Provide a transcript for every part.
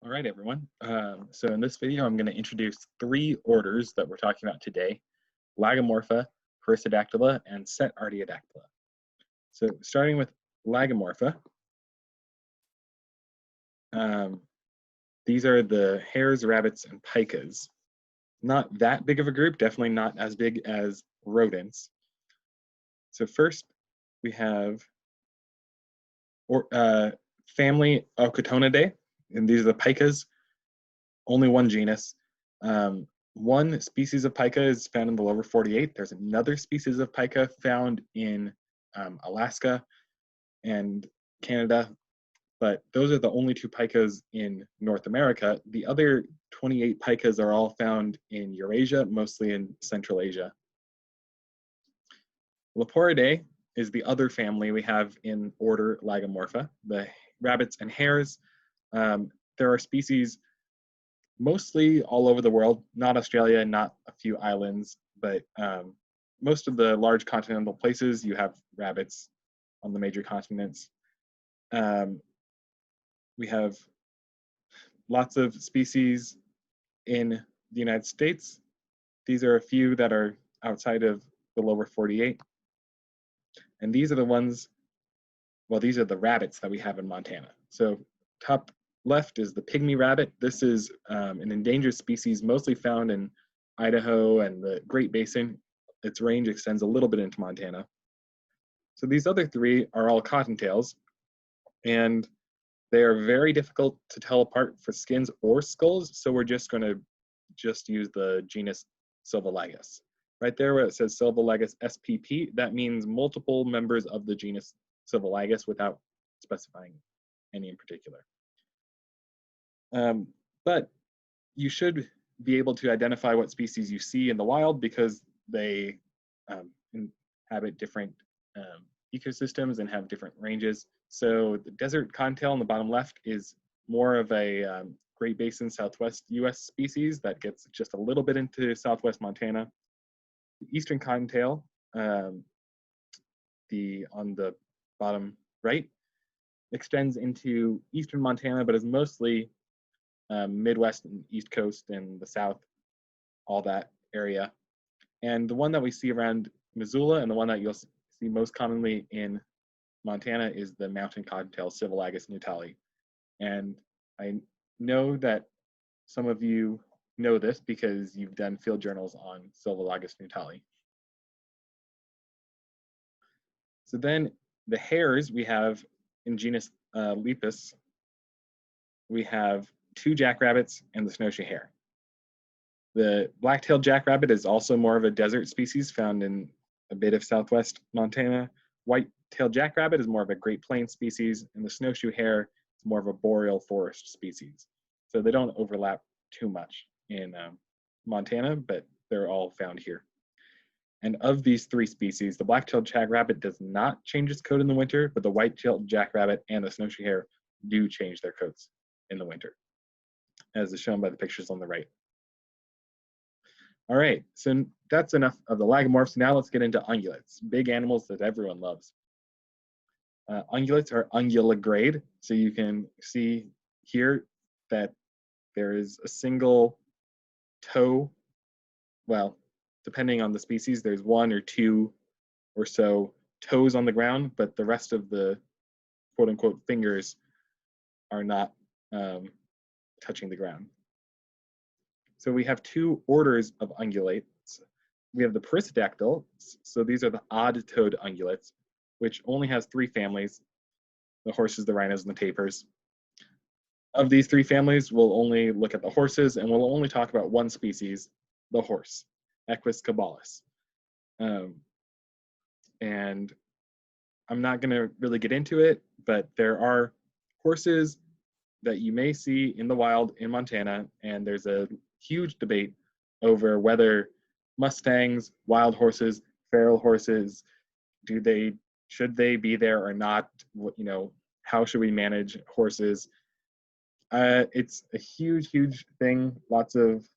All right, everyone. So in this video, I'm going to introduce three orders that we're talking about today: Lagomorpha, Perissodactyla, and Cetartiodactyla. So starting with Lagomorpha, these are the hares, rabbits, and pikas. Not that big of a group, definitely not as big as rodents. So first, we have family Ocotonidae, and these are the pikas. Only one genus. One species of pika is found in the lower 48. There's another species of pika found in Alaska and Canada, but those are the only two pikas in North America. The other 28 pikas are all found in Eurasia, mostly in Central Asia. Leporidae is the other family we have in order Lagomorpha, the rabbits and hares. There are species mostly all over the world, not Australia, not a few islands, but most of the large continental places, you have rabbits on the major continents. We have lots of species in the United States. These are a few that are outside of the lower 48. And these are the ones, well, these are the rabbits that we have in Montana. So top left is the pygmy rabbit. This is an endangered species mostly found in Idaho and the Great Basin. Its range extends a little bit into Montana. So these other three are all cottontails, and they are very difficult to tell apart for skins or skulls, so we're just going to use the genus Silvolagus. Right there where it says Silvolagus spp, that means multiple members of the genus Silvolagus without specifying any in particular. But you should be able to identify what species you see in the wild because they inhabit different ecosystems and have different ranges. So the desert cottontail on the bottom left is more of a Great Basin Southwest US species that gets just a little bit into Southwest Montana. The eastern cottontail, on the bottom right, extends into eastern Montana, but is mostly Midwest and East Coast and the South, all that area. And the one that we see around Missoula and the one that you'll see most commonly in Montana is the mountain cottontail, Silvolagus nutali. And I know that some of you know this because you've done field journals on Silvolagus nutali. So then the hares we have in genus Lepus, we have two jackrabbits and the snowshoe hare. The black-tailed jackrabbit is also more of a desert species found in a bit of southwest Montana. White-tailed jackrabbit is more of a Great Plains species, and the snowshoe hare is more of a boreal forest species. So they don't overlap too much in Montana, but they're all found here. And of these three species, the black-tailed jackrabbit does not change its coat in the winter, but the white-tailed jackrabbit and the snowshoe hare do change their coats in the winter, as is shown by the pictures on the right. All right, so that's enough of the lagomorphs. Now let's get into ungulates, big animals that everyone loves. Ungulates are unguligrade, so you can see here that there is a single toe. Well, depending on the species, there's one or two or so toes on the ground, but the rest of the quote-unquote fingers are not touching the ground. So we have two orders of ungulates. We have the Perissodactyl, so these are the odd-toed ungulates, which only has three families: the horses, the rhinos, and the tapirs. Of these three families, we'll only look at the horses, and we'll only talk about one species, the horse, Equus caballus. And I'm not going to really get into it, but there are horses that you may see in the wild in Montana, and there's a huge debate over whether Mustangs, wild horses, feral horses, should they be there or not? How should we manage horses? It's a huge thing. Lots of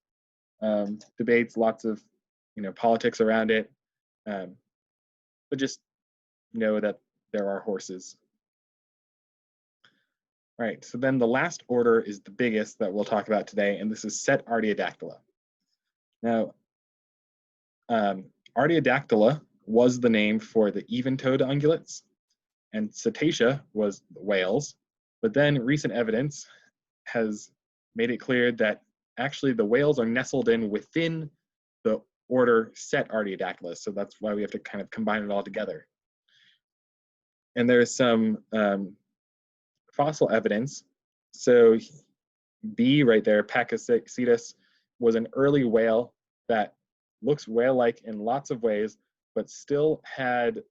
debates, lots of politics around it. But just know that there are horses. All right, so then the last order is the biggest that we'll talk about today, and this is Cetartiodactyla. Now, Artiodactyla was the name for the even-toed ungulates, and Cetacea was the whales. But then recent evidence has made it clear that actually the whales are nestled in within the order Cetartiodactyla, so that's why we have to kind of combine it all together. And there's some fossil evidence. So B right there, Perissodactyla, was an early whale that looks whale-like in lots of ways, but still had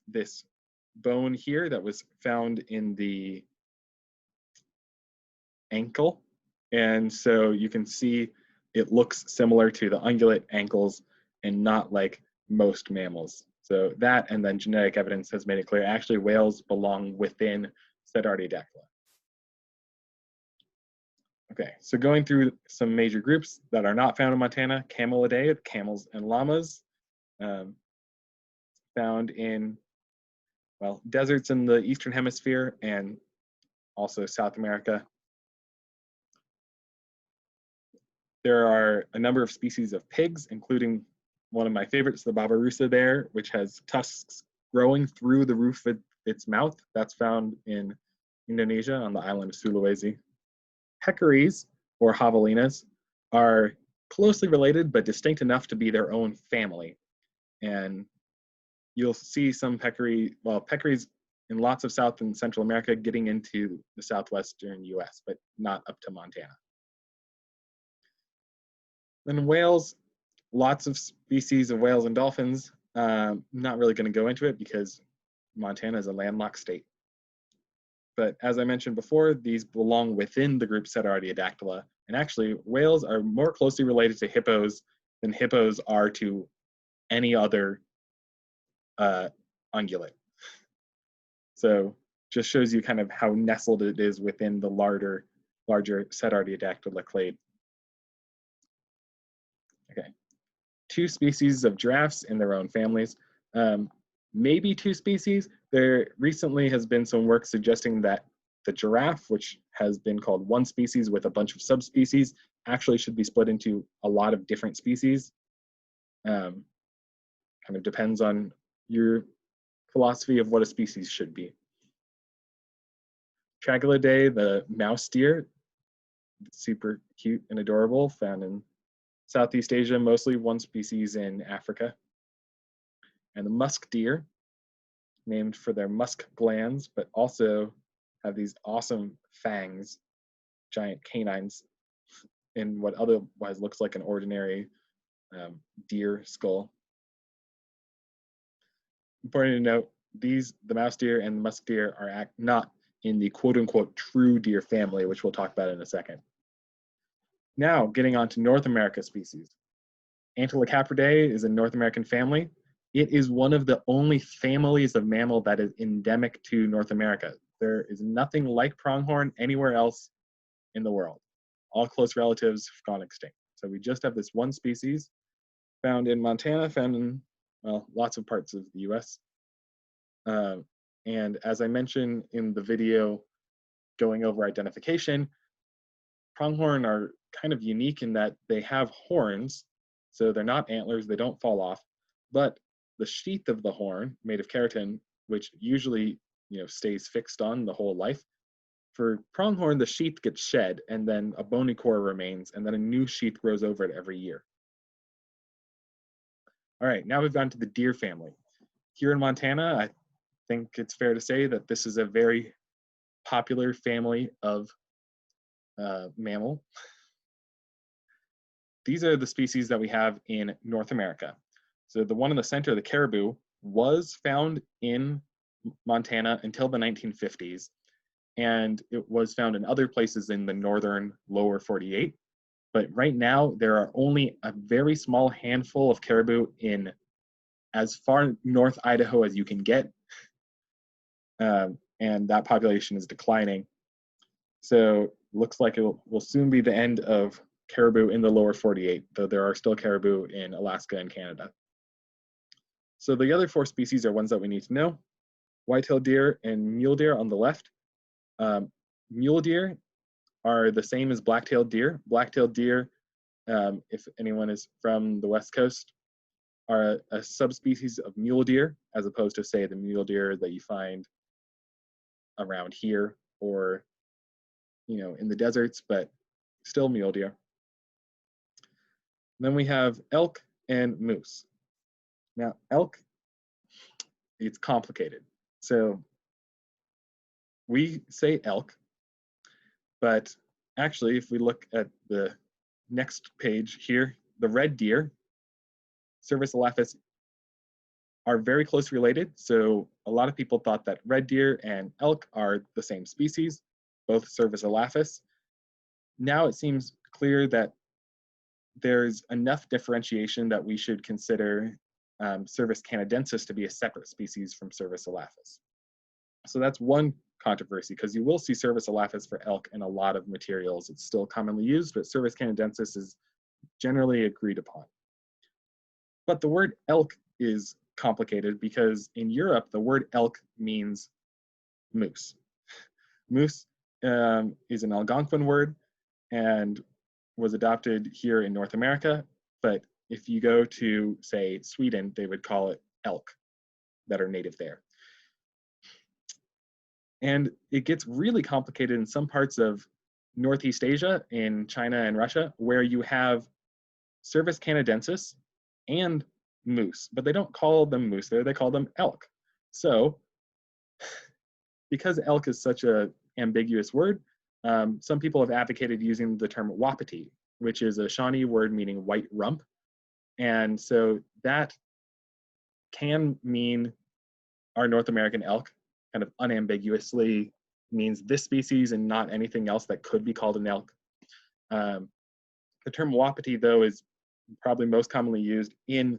this bone here that was found in the ankle. And so you can see it looks similar to the ungulate ankles and not like most mammals. So that and then genetic evidence has made it clear actually whales belong within Cetartiodactyla. Okay, so going through some major groups that are not found in Montana: Camelidae, camels and llamas, found in, well, deserts in the Eastern Hemisphere and also South America. There are a number of species of pigs, including one of my favorites, the babirusa bear, which has tusks growing through the roof of its mouth. That's found in Indonesia on the island of Sulawesi. Peccaries, or javelinas, are closely related but distinct enough to be their own family. And you'll see some peccaries in lots of South and Central America getting into the southwestern US, but not up to Montana. Then whales, lots of species of whales and dolphins. Not really going to go into it because Montana is a landlocked state. But as I mentioned before, these belong within the group Cetartiodactyla. And actually, whales are more closely related to hippos than hippos are to any other ungulate. So just shows you kind of how nestled it is within the larger Cetartiodactyla clade. Okay, 2 species of giraffes in their own families. Maybe 2 species. There recently has been some work suggesting that the giraffe, which has been called one species with a bunch of subspecies, actually should be split into a lot of different species. Kind of depends on your philosophy of what a species should be. Tragulidae, the mouse deer, super cute and adorable, found in Southeast Asia, mostly one species in Africa. And the musk deer, named for their musk glands, but also have these awesome fangs, giant canines, in what otherwise looks like an ordinary deer skull. Important to note, the mouse deer and the musk deer are not in the quote-unquote true deer family, which we'll talk about in a second. Now, getting on to North America species. Antilocapridae is a North American family. It is one of the only families of mammal that is endemic to North America. There is nothing like pronghorn anywhere else in the world. All close relatives have gone extinct. So we just have this one species found in Montana, found in, well, lots of parts of the US. And as I mentioned in the video going over identification, pronghorn are kind of unique in that they have horns, so they're not antlers, they don't fall off, but the sheath of the horn, made of keratin, which usually stays fixed on the whole life, for pronghorn the sheath gets shed and then a bony core remains and then a new sheath grows over it every year. All right, now we've gone to the deer family. Here in Montana, I think it's fair to say that this is a very popular family of mammal. These are the species that we have in North America. So the one in the center, the caribou, was found in Montana until the 1950s, and it was found in other places in the northern lower 48. But right now, there are only a very small handful of caribou in as far north Idaho as you can get, and that population is declining. So looks like it will soon be the end of caribou in the lower 48, though there are still caribou in Alaska and Canada. So the other 4 species are ones that we need to know: white-tailed deer and mule deer on the left, Mule deer are the same as black-tailed deer. Black-tailed deer, if anyone is from the West Coast, are a subspecies of mule deer, as opposed to, say, the mule deer that you find around here or, you know, in the deserts, but still mule deer. Then we have elk and moose. Now, elk, it's complicated. So we say elk, but actually, if we look at the next page here, the red deer, Cervus elaphus, are very closely related. So a lot of people thought that red deer and elk are the same species, both Cervus elaphus. Now it seems clear that there's enough differentiation that we should consider Cervus canadensis to be a separate species from Cervus elaphus. So that's one controversy, because you will see Cervus elaphus for elk in a lot of materials. It's still commonly used, but Cervus canadensis is generally agreed upon. But the word elk is complicated because in Europe, the word elk means moose. Moose is an Algonquin word and was adopted here in North America, but if you go to, say, Sweden, they would call it elk that are native there. And it gets really complicated in some parts of Northeast Asia, in China and Russia, where you have Cervus canadensis and moose, but they don't call them moose there, they call them elk. So because elk is such an ambiguous word, some people have advocated using the term wapiti, which is a Shawnee word meaning white rump. And so that can mean our North American elk, kind of unambiguously means this species and not anything else that could be called an elk. The term wapiti, though, is probably most commonly used in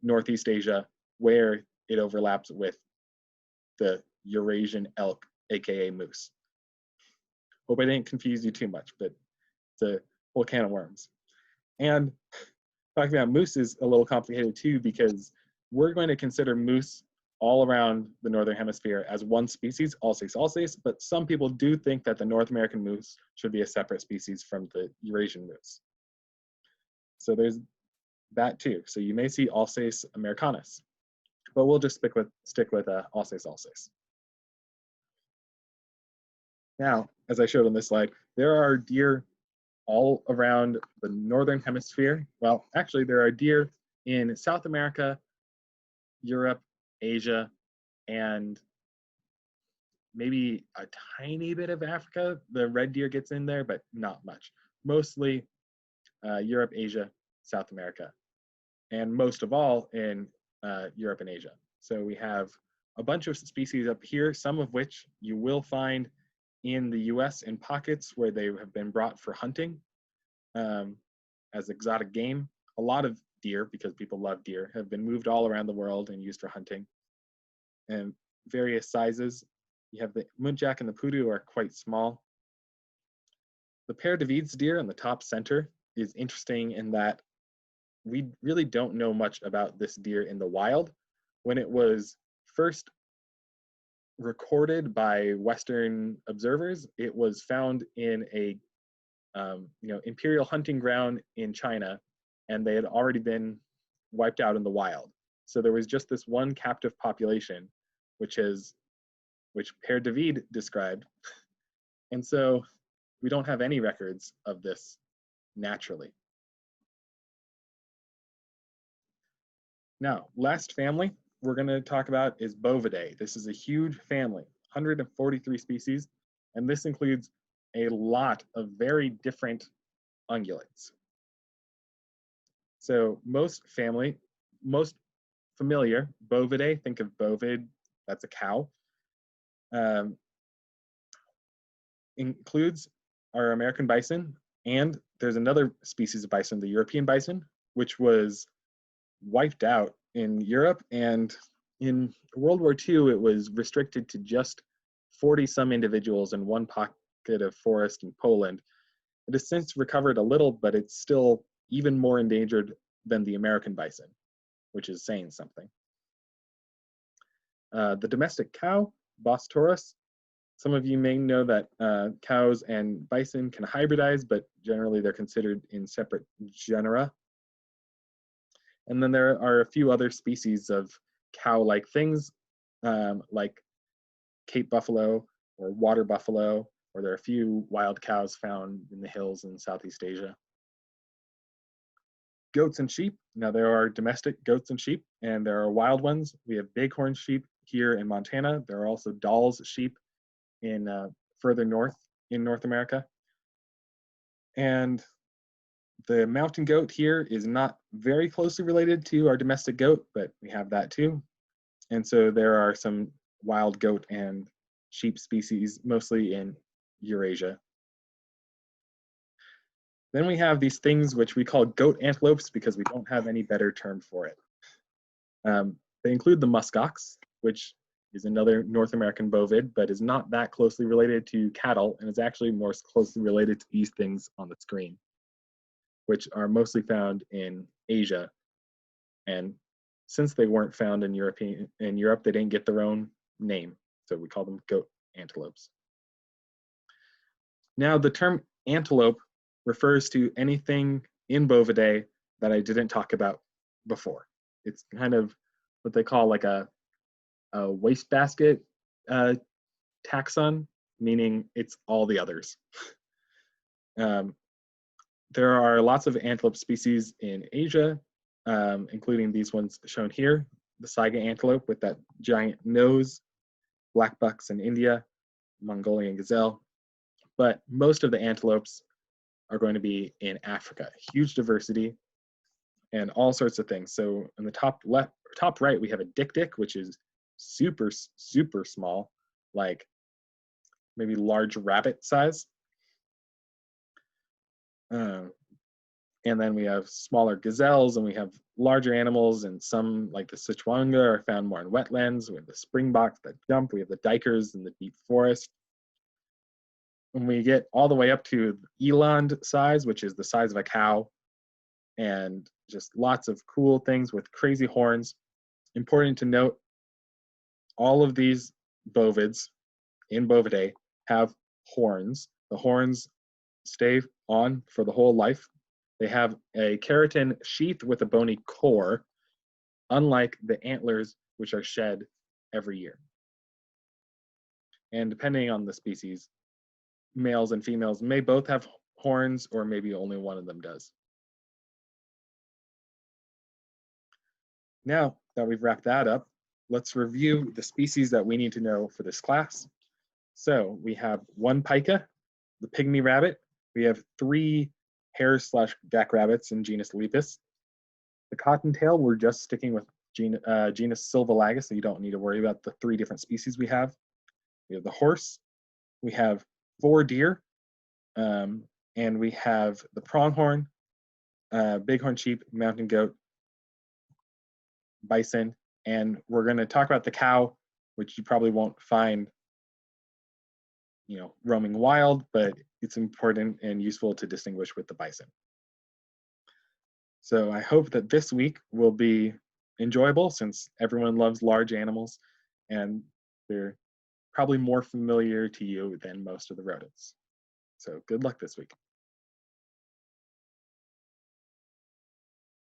Northeast Asia, where it overlaps with the Eurasian elk, aka moose. Hope I didn't confuse you too much, but it's a whole can of worms. And talking about moose is a little complicated too, because we're going to consider moose all around the Northern Hemisphere as one species, Alces alces, but some people do think that the North American moose should be a separate species from the Eurasian moose. So there's that too. So you may see Alces americanus, but we'll just stick with Alces alces. Now, as I showed on this slide, there are deer all around the Northern Hemisphere. Well, actually, there are deer in South America, Europe, Asia, and maybe a tiny bit of Africa. The red deer gets in there, but not much. Mostly Europe, Asia, South America, and most of all in Europe and Asia. So we have a bunch of species up here, some of which you will find in the US in pockets where they have been brought for hunting as exotic game. A lot of deer, because people love deer, have been moved all around the world and used for hunting. And various sizes. You have the muntjac and the poodoo are quite small. The Père David's deer in the top center is interesting in that we really don't know much about this deer in the wild. When it was first recorded by Western observers, it was found in a imperial hunting ground in China, and they had already been wiped out in the wild. So there was just this one captive population, which Père David described. And so we don't have any records of this naturally. Now, last family we're going to talk about is Bovidae. This is a huge family, 143 species, and this includes a lot of very different ungulates. So most familiar, Bovidae, think of bovid, that's a cow, includes our American bison, and there's another species of bison, the European bison, which was wiped out in Europe, and in World War II, it was restricted to just 40-some individuals in one pocket of forest in Poland. It has since recovered a little, but it's still even more endangered than the American bison, which is saying something. The domestic cow, Bos taurus, Some of you may know that cows and bison can hybridize, but generally they're considered in separate genera. And then there are a few other species of cow-like things, like Cape buffalo or water buffalo, or there are a few wild cows found in the hills in Southeast Asia. Goats and sheep. Now there are domestic goats and sheep, and there are wild ones. We have bighorn sheep here in Montana. There are also Dall's sheep in further north in North America. And the mountain goat here is not very closely related to our domestic goat, but we have that too. And so there are some wild goat and sheep species, mostly in Eurasia. Then we have these things which we call goat antelopes because we don't have any better term for it. They include the muskox, which is another North American bovid, but is not that closely related to cattle, and is actually more closely related to these things on the screen, which are mostly found in Asia. And since they weren't found in Europe, they didn't get their own name, so we call them goat antelopes. Now, the term antelope refers to anything in Bovidae that I didn't talk about before. It's kind of what they call like a wastebasket taxon, meaning it's all the others. There are lots of antelope species in Asia, including these ones shown here, the Saiga antelope with that giant nose, black bucks in India, Mongolian gazelle, but most of the antelopes are going to be in Africa. Huge diversity and all sorts of things. So in the top right, we have a dik-dik, which is super, super small, like maybe large rabbit size. And then we have smaller gazelles, and we have larger animals, and some like the Sichuanga are found more in wetlands. We have the springboks that jump. We have the dikers in the deep forest. When we get all the way up to eland size, which is the size of a cow, and just lots of cool things with crazy horns. Important to note, all of these bovids in Bovidae have horns. The horns stay on for the whole life. They have a keratin sheath with a bony core, unlike the antlers, which are shed every year. And depending on the species, males and females may both have horns, or maybe only one of them does. Now that we've wrapped that up, let's review the species that we need to know for this class. So we have one pika, the pygmy rabbit. We have 3 hare/jackrabbits in genus Lepus. The cottontail, we're just sticking with genus Sylvolagus, so you don't need to worry about the 3 different species we have. We have the horse. We have 4 deer, and we have the pronghorn, bighorn sheep, mountain goat, bison, and we're going to talk about the cow, which you probably won't find, roaming wild, but it's important and useful to distinguish with the bison. So I hope that this week will be enjoyable, since everyone loves large animals, and they're probably more familiar to you than most of the rodents. So good luck this week.